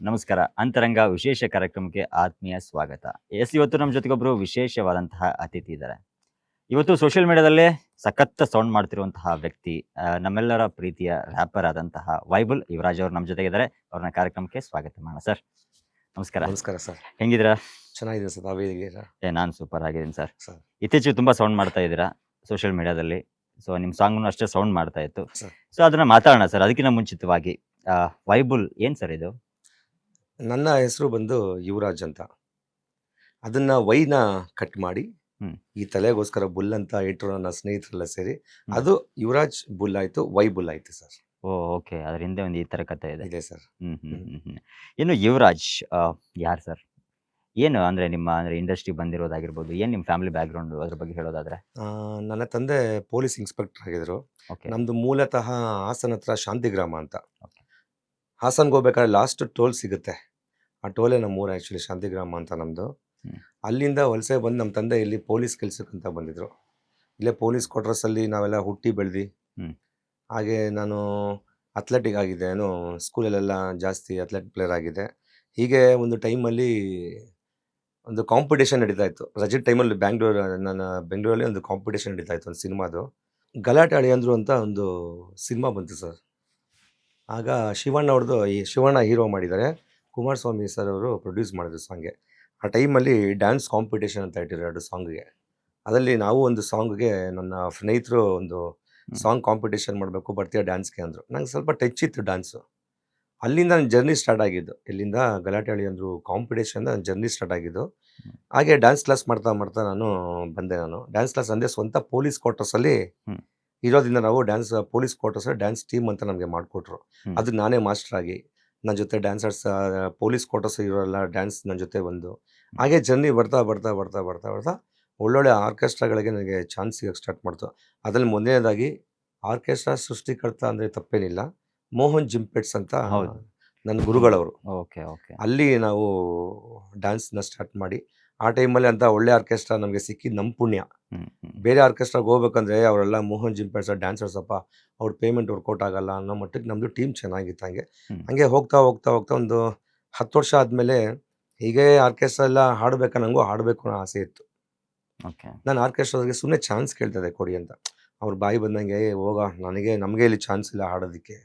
ನಮಸ್ಕಾರ. ಅಂತರಂಗ ವಿಶೇಷ ಕಾರ್ಯಕ್ರಮಕ್ಕೆ ಆತ್ಮೀಯ ಸ್ವಾಗತ. ಇವತ್ತು ನಮ್ಮ ಜೊತೆಗೊಬ್ಬರು ವಿಶೇಷವಾದಂತಹ ಅತಿಥಿ ಇದ್ದಾರೆ. ಇವತ್ತು ಸೋಷಿಯಲ್ ಮೀಡಿಯಾದಲ್ಲೇ ಸಖತ್ ಸೌಂಡ್ ಮಾಡ್ತಿರುವಂತಹ ವ್ಯಕ್ತಿ, ನಮ್ಮೆಲ್ಲರ ಪ್ರೀತಿಯ ರ್ಯಾಪರ್ ಆದಂತಹ ವೈಬಲ್ ಯುವರಾಜ್ ಅವರು ನಮ್ಮ ಜೊತೆಗಿದ್ದಾರೆ. ಅವ್ರನ್ನ ಕಾರ್ಯಕ್ರಮಕ್ಕೆ ಸ್ವಾಗತ ಮಾಡೋಣ. ಸರ್ ನಮಸ್ಕಾರ. ನಮಸ್ಕಾರ ಸರ್. ಹೆಂಗಿದ್ದೀರಾ? ಚೆನ್ನಾಗಿದೆ ಸರ್. ತಾವೇ ಹೇಗಿದ್ದೀರಾ? ನಾನು ಸೂಪರ್ ಆಗಿದ್ದೀನಿ ಸರ್. ಸರ್ ಇತ್ತೀಚೆಗೆ ತುಂಬಾ ಸೌಂಡ್ ಮಾಡ್ತಾ ಇದ್ದೀರಾ ಸೋಷಿಯಲ್ ಮೀಡಿಯಾದಲ್ಲಿ. ಸೊ ನಿಮ್ಮ ಸಾಂಗ್ನು ಅಷ್ಟೇ ಸೌಂಡ್ ಮಾಡ್ತಾ ಇತ್ತು. ಸರ್ ಸೊ ಅದನ್ನ ಮಾತಾಡೋಣ ಸರ್. ಅದಕ್ಕಿಂತ ಮುಂಚಿತವಾಗಿ ವೈಬುಲ್ ಏನ್ ಸರ್ ಇದು? ನನ್ನ ಹೆಸರು ಬಂದು ಯುವರಾಜ್ ಅಂತ. ಅದನ್ನ ವೈನ ಕಟ್ ಮಾಡಿ ಹ್ಮ್. ಈ ತಲೆಗೋಸ್ಕರ ಬುಲ್ ಅಂತ ಇಟ್ಟರು ನನ್ನ ಸ್ನೇಹಿತರೆಲ್ಲ ಸೇರಿ. ಹ್ಮ್. ಅದು ಯುವರಾಜ್ ಬುಲ್ ಆಯ್ತು, ವೈ ಬುಲ್ ಆಯ್ತು ಸರ್. ಓ ಓಕೆ. ಅದ್ರ ಹಿಂದೆ ಒಂದು ಈ ತರ ಕಥೆ ಇದೆ. ಇದೆ ಸರ್. ಇನ್ನು ಯುವರಾಜ್ ಯಾರು ಸರ್? ಏನು ಅಂದ್ರೆ ನಿಮ್ಮ ಅಂದ್ರೆ ಇಂಡಸ್ಟ್ರಿ ಬಂದಿರೋದಾಗಿರ್ಬೋದು, ಏನ್ ನಿಮ್ಮ ಫ್ಯಾಮಿಲಿ ಬ್ಯಾಕ್ ಗ್ರೌಂಡ್ ಅದ್ರ ಬಗ್ಗೆ ಹೇಳೋದಾದ್ರೆ? ನನ್ನ ತಂದೆ ಪೊಲೀಸ್ ಇನ್ಸ್ಪೆಕ್ಟರ್ ಆಗಿದ್ರು. ಓಕೆ. ನಮ್ದು ಮೂಲತಃ ಹಾಸನ ಹತ್ರ ಶಾಂತಿಗ್ರಾಮ ಅಂತ. Okay. ಹಾಸನ್ಗೆ ಹೋಗ್ಬೇಕಾದ್ರೆ ಲಾಸ್ಟ್ ಟೋಲ್ ಸಿಗುತ್ತೆ. ಆ ಟೋಲೇ ನಮ್ಮ ಊರು ಆ್ಯಕ್ಚುಲಿ, ಶಾಂತಿಗ್ರಾಮ ಅಂತ ನಮ್ಮದು. ಹ್ಮ್. ಅಲ್ಲಿಂದ ವಲಸೆ ಬಂದು ನಮ್ಮ ತಂದೆ ಇಲ್ಲಿ ಪೊಲೀಸ್ ಕೆಲ್ಸಕ್ಕಂತ ಬಂದಿದ್ರು. ಇಲ್ಲೇ ಪೊಲೀಸ್ ಕ್ವಾರ್ಟರ್ಸಲ್ಲಿ ನಾವೆಲ್ಲ ಹುಟ್ಟಿ ಬೆಳೆದು. ಹ್ಮ್. ಹಾಗೆ ನಾನು ಅಥ್ಲೆಟಿಕ್ ಆಗಿದೆ, ಏನು ಸ್ಕೂಲಲ್ಲೆಲ್ಲ ಜಾಸ್ತಿ ಅಥ್ಲೆಟ್ ಪ್ಲೇಯರ್ ಆಗಿದೆ. ಹೀಗೆ ಒಂದು ಟೈಮಲ್ಲಿ ಒಂದು ಕಾಂಪಿಟೇಷನ್ ನಡೀತಾ ಇತ್ತು. ರಜೆ ಟೈಮಲ್ಲಿ ನಾನು ಬೆಂಗಳೂರಲ್ಲಿ ಒಂದು ಕಾಂಪಿಟೇಷನ್ ನಡೀತಾ ಇತ್ತು, ಒಂದು ಸಿನಿಮಾದು. ಗಲಾಟೆ ಅಳಿಯಂದ್ರು ಅಂತ ಒಂದು ಸಿನಿಮಾ ಬಂತು ಸರ್. ಆಗ ಶಿವಣ್ಣ ಅವ್ರದ್ದು, ಈ ಶಿವಣ್ಣ ಹೀರೋ ಮಾಡಿದ್ದಾರೆ, ಕುಮಾರಸ್ವಾಮಿ ಸರ್ ಅವರು ಪ್ರೊಡ್ಯೂಸ್ ಮಾಡಿದ್ರು ಸಾಂಗ್ಗೆ. ಆ ಟೈಮಲ್ಲಿ ಡ್ಯಾನ್ಸ್ ಕಾಂಪಿಟೇಷನ್ ಅಂತ ಇಟ್ಟಿದ್ರು 2 ಸಾಂಗ್ಗೆ. ಅದರಲ್ಲಿ ನಾವು ಒಂದು ಸಾಂಗ್ಗೆ, ನನ್ನ ಸ್ನೇಹಿತರು ಒಂದು ಸಾಂಗ್ ಕಾಂಪಿಟೇಷನ್ ಮಾಡಬೇಕು ಬರ್ತೀಯ ಡ್ಯಾನ್ಸ್ಗೆ ಅಂದರು. ನಂಗೆ ಸ್ವಲ್ಪ ಟಚ್ ಇತ್ತು ಡ್ಯಾನ್ಸು. ಅಲ್ಲಿಂದ ನನ್ನ ಜರ್ನಿ ಸ್ಟಾರ್ಟ್ ಆಗಿದ್ದು. ಇಲ್ಲಿಂದ ಗಲಾಟೆ ಅಳಿಯಂದ್ರು ಕಾಂಪಿಟೇಷನ್ ನನ್ನ ಜರ್ನಿ ಸ್ಟಾರ್ಟ್ ಆಗಿದ್ದು. ಹಾಗೆ ಡ್ಯಾನ್ಸ್ ಕ್ಲಾಸ್ ಮಾಡ್ತಾ ಮಾಡ್ತಾ ನಾನು ಡ್ಯಾನ್ಸ್ ಕ್ಲಾಸ್ ಅಂದರೆ ಸ್ವಂತ ಪೊಲೀಸ್ ಕ್ವಾರ್ಟರ್ಸಲ್ಲಿ ಹ್ಮ್. ಇರೋದ್ರಿಂದ ನಾವು ಪೊಲೀಸ್ ಕ್ವಾರ್ಟರ್ಸಲ್ಲಿ ಡ್ಯಾನ್ಸ್ ಟೀಮ್ ಅಂತ ನಮಗೆ ಮಾಡಿಕೊಟ್ರು. ಹ್ಮ್. ಅದು ನಾನೇ ಮಾಸ್ಟರ್ ಆಗಿ ನನ್ನ ಜೊತೆ ಡ್ಯಾನ್ಸರ್ಸ್, ಪೊಲೀಸ್ ಕ್ವಾರ್ಟರ್ಸ್ ಇರೋಲ್ಲ ಡ್ಯಾನ್ಸ್ ನನ್ನ ಜೊತೆ ಬಂದು. ಹಾಗೆ ಜರ್ನಿ ಬರ್ತಾ ಬರ್ತಾ ಬರ್ತಾ ಬರ್ತಾ ಬರ್ತಾ ಒಳ್ಳೊಳ್ಳೆ ಆರ್ಕೆಸ್ಟ್ರಾಗಳಿಗೆ ನನಗೆ ಚಾನ್ಸ್ ಸಿಗೋಕ್ಕೆ ಸ್ಟಾರ್ಟ್ ಮಾಡ್ತು. ಅದರಲ್ಲಿ ಮೊದಲನೇದಾಗಿ ಆರ್ಕೆಸ್ಟ್ರಾ ಸೃಷ್ಟಿಕರ್ತ ಅಂದರೆ ತಪ್ಪೇನಿಲ್ಲ, ಮೋಹನ್ ಜಿಂಪೆಟ್ಸ್ ಅಂತ ಹೌದು. ನನ್ನ ಗುರುಗಳವರು. Okay okay. ಅಲ್ಲಿ ನಾವು ಡ್ಯಾನ್ಸ್ನ ಸ್ಟಾರ್ಟ್ ಮಾಡಿ, ಆ ಟೈಮಲ್ಲಿ ಅಂತ ಒಳ್ಳೆ ಆರ್ಕೆಸ್ಟ್ರಾ ನಮಗೆ ಸಿಕ್ಕಿದ್ದು ನಮ್ಮ ಪುಣ್ಯ. ಬೇರೆ ಆರ್ಕೆಸ್ಟ್ರಾಗೆ ಹೋಗ್ಬೇಕಂದ್ರೆ ಅವರೆಲ್ಲ ಮೋಹನ್ ಜಿಂಪೆಟ್ಸ್ ಡ್ಯಾನ್ಸರ್ಸ್ ಅಪ್ಪ, ಅವ್ರ ಪೇಮೆಂಟ್ ವರ್ಕೌಟ್ ಆಗಲ್ಲ ಅನ್ನೋ ಮಟ್ಟಕ್ಕೆ ನಮ್ಮದು ಟೀಮ್ ಚೆನ್ನಾಗಿತ್ತು. ಹಂಗೆ ಹೋಗ್ತಾ ಹೋಗ್ತಾ ಹೋಗ್ತಾ ಒಂದು 10 ವರ್ಷ ಆದಮೇಲೆ ಹೀಗೆ ಆರ್ಕೆಸ್ಟ್ರಾ ಎಲ್ಲ ಹಾಡಬೇಕು ಅನ್ನೋ ಆಸೆ ಇತ್ತು. ಓಕೆ. ನಾನು ಆರ್ಕೆಸ್ಟ್ರಾಗೆ ಸುಮ್ಮನೆ ಚಾನ್ಸ್ ಕೇಳ್ತದೆ ಕೊಡಿ ಅಂತ. ಅವ್ರ ಬಾಯಿ ಬಂದಂಗೆ ಹೋಗ, ನಮಗೆ ಇಲ್ಲಿ ಚಾನ್ಸ್ ಇಲ್ಲ ಹಾಡೋದಕ್ಕೆ,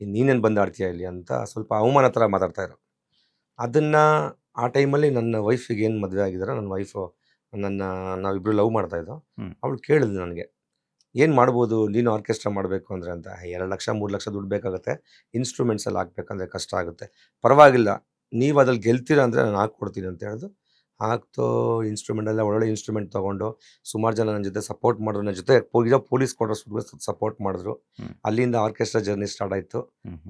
ನೀನೇನು ಬಂದು ಆಡ್ತೀಯ ಇಲ್ಲಿ ಅಂತ ಸ್ವಲ್ಪ ಅವಮಾನ ಥರ ಮಾತಾಡ್ತಾಯಿದ್ರು. ಅದನ್ನು ಆ ಟೈಮಲ್ಲಿ ನನ್ನ ವೈಫಿಗೆ ಏನು ಮದುವೆ ಆಗಿದಾರೋ, ನನ್ನ ವೈಫು ನಾವಿಬ್ಬರು ಲವ್ ಮಾಡ್ತಾಯಿದ್ದೋ. ಅವಳು ಕೇಳಿದ್ಲು ನನಗೆ, ಏನು ಮಾಡ್ಬೋದು ನೀನು ಆರ್ಕೆಸ್ಟ್ರಾ ಮಾಡಬೇಕು ಅಂದರೆ ಅಂತ. 2 ಲಕ್ಷ 3 ಲಕ್ಷ ದುಡ್ಡು ಬೇಕಾಗುತ್ತೆ, ಇನ್ಸ್ಟ್ರೂಮೆಂಟ್ಸ್ ಎಲ್ಲ ಹಾಕ್ಬೇಕಂದ್ರೆ ಕಷ್ಟ ಆಗುತ್ತೆ, ಪರವಾಗಿಲ್ಲ ನೀವು ಅದ್ರಲ್ಲಿ ಗೆಲ್ತೀರಾ ಅಂದರೆ ನಾನು ಹಾಕ್ಕೊಡ್ತೀನಿ ಅಂತ ಹೇಳಿದು. ಹಾಕ್ತು ಇನ್ಸ್ಟ್ರೂಮೆಂಟ್ ಎಲ್ಲ ಒಳ್ಳೊಳ್ಳೆ ಇನ್ಸ್ಟ್ರೂಮೆಂಟ್ ತೊಗೊಂಡು ಸುಮಾರು ಜನ ನನ್ನ ಜೊತೆ ಸಪೋರ್ಟ್ ಮಾಡಿದ್ರು. ನನ್ನ ಜೊತೆ ಪೊಲೀಸ್ ಕ್ವಾರ್ಟರ್ಸ್ ಸಪೋರ್ಟ್ ಮಾಡಿದ್ರು. ಅಲ್ಲಿಂದ ಆರ್ಕೆಸ್ಟ್ರಾ ಜರ್ನಿ ಸ್ಟಾರ್ಟ್ ಆಯಿತು.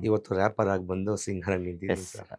ಇವತ್ತು ರ್ಯಾಪರ್ ಆಗಿ ಬಂದು ಸಿಂಗರ್ ಆಗಿ ನಿಂತಿದ್ದೀನಿ ಸರ್.